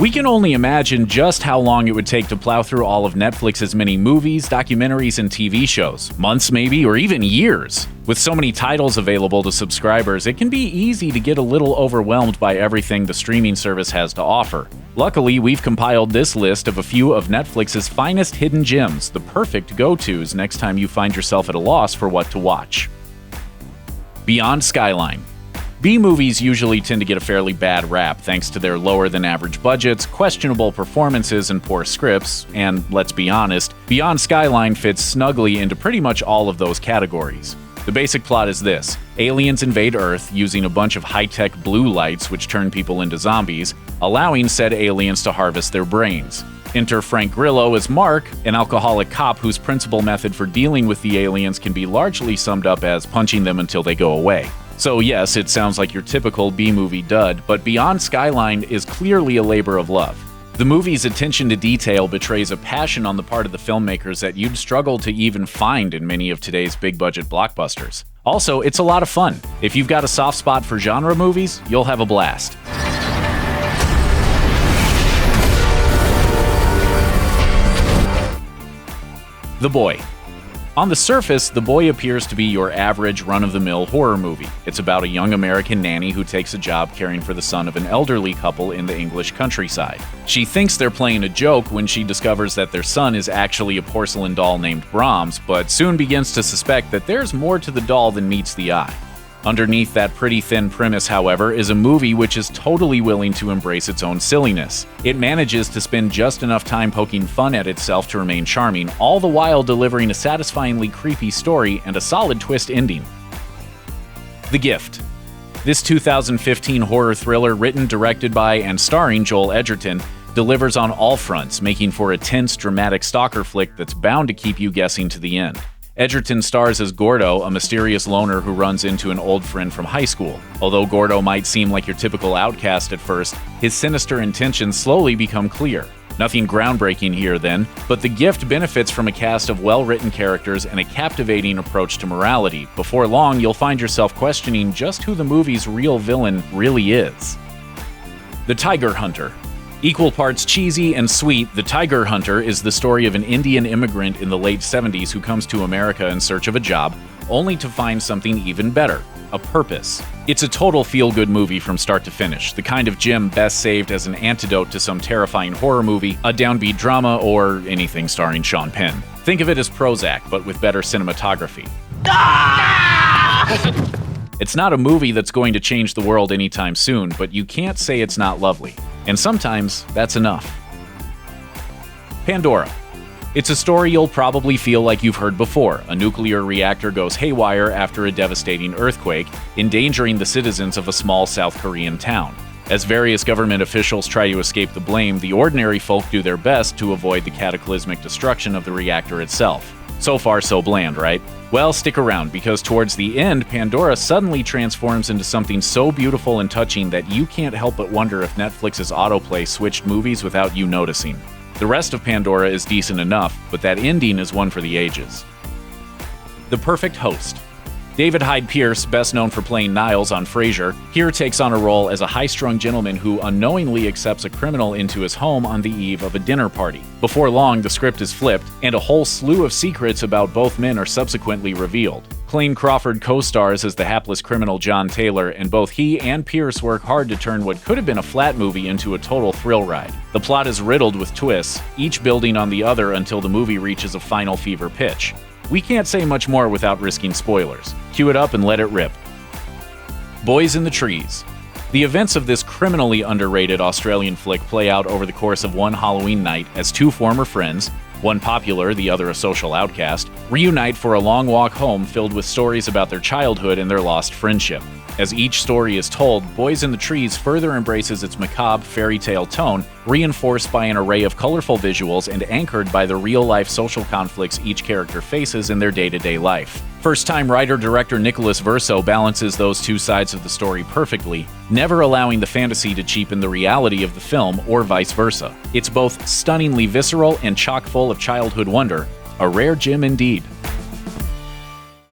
We can only imagine just how long it would take to plow through all of Netflix's many movies, documentaries, and TV shows. Months maybe, or even years. With so many titles available to subscribers, it can be easy to get a little overwhelmed by everything the streaming service has to offer. Luckily, we've compiled this list of a few of Netflix's finest hidden gems, the perfect go-tos next time you find yourself at a loss for what to watch. Beyond Skyline. B-movies usually tend to get a fairly bad rap thanks to their lower-than-average budgets, questionable performances, and poor scripts, and let's be honest, Beyond Skyline fits snugly into pretty much all of those categories. The basic plot is this. Aliens invade Earth using a bunch of high-tech blue lights which turn people into zombies, allowing said aliens to harvest their brains. Enter Frank Grillo as Mark, an alcoholic cop whose principal method for dealing with the aliens can be largely summed up as punching them until they go away. So yes, it sounds like your typical B-movie dud, but Beyond Skyline is clearly a labor of love. The movie's attention to detail betrays a passion on the part of the filmmakers that you'd struggle to even find in many of today's big-budget blockbusters. Also, it's a lot of fun. If you've got a soft spot for genre movies, you'll have a blast. The Boy. On the surface, The Boy appears to be your average run-of-the-mill horror movie. It's about a young American nanny who takes a job caring for the son of an elderly couple in the English countryside. She thinks they're playing a joke when she discovers that their son is actually a porcelain doll named Brahms, but soon begins to suspect that there's more to the doll than meets the eye. Underneath that pretty thin premise, however, is a movie which is totally willing to embrace its own silliness. It manages to spend just enough time poking fun at itself to remain charming, all the while delivering a satisfyingly creepy story and a solid twist ending. The Gift. This 2015 horror thriller, written, directed by, and starring Joel Edgerton, delivers on all fronts, making for a tense, dramatic stalker flick that's bound to keep you guessing to the end. Edgerton stars as Gordo, a mysterious loner who runs into an old friend from high school. Although Gordo might seem like your typical outcast at first, his sinister intentions slowly become clear. Nothing groundbreaking here then, but The Gift benefits from a cast of well-written characters and a captivating approach to morality. Before long, you'll find yourself questioning just who the movie's real villain really is. The Tiger Hunter. Equal parts cheesy and sweet, The Tiger Hunter is the story of an Indian immigrant in the late 70s who comes to America in search of a job, only to find something even better, a purpose. It's a total feel-good movie from start to finish, the kind of gem best saved as an antidote to some terrifying horror movie, a downbeat drama, or anything starring Sean Penn. Think of it as Prozac, but with better cinematography. It's not a movie that's going to change the world anytime soon, but you can't say it's not lovely. And sometimes, that's enough. Pandora. It's a story you'll probably feel like you've heard before. A nuclear reactor goes haywire after a devastating earthquake, endangering the citizens of a small South Korean town. As various government officials try to escape the blame, the ordinary folk do their best to avoid the cataclysmic destruction of the reactor itself. So far, so bland, right? Well, stick around, because towards the end, Pandora suddenly transforms into something so beautiful and touching that you can't help but wonder if Netflix's autoplay switched movies without you noticing. The rest of Pandora is decent enough, but that ending is one for the ages. The Perfect Host. David Hyde Pierce, best known for playing Niles on Frasier, here takes on a role as a high-strung gentleman who unknowingly accepts a criminal into his home on the eve of a dinner party. Before long, the script is flipped, and a whole slew of secrets about both men are subsequently revealed. Clayne Crawford co-stars as the hapless criminal John Taylor, and both he and Pierce work hard to turn what could have been a flat movie into a total thrill ride. The plot is riddled with twists, each building on the other until the movie reaches a final fever pitch. We can't say much more without risking spoilers. Cue it up and let it rip. Boys in the Trees. The events of this criminally underrated Australian flick play out over the course of one Halloween night as two former friends, one popular, the other a social outcast, reunite for a long walk home filled with stories about their childhood and their lost friendship. As each story is told, Boys in the Trees further embraces its macabre fairy tale tone, reinforced by an array of colorful visuals and anchored by the real-life social conflicts each character faces in their day-to-day life. First-time writer-director Nicholas Verso balances those two sides of the story perfectly, never allowing the fantasy to cheapen the reality of the film or vice versa. It's both stunningly visceral and chock full of childhood wonder, a rare gem indeed.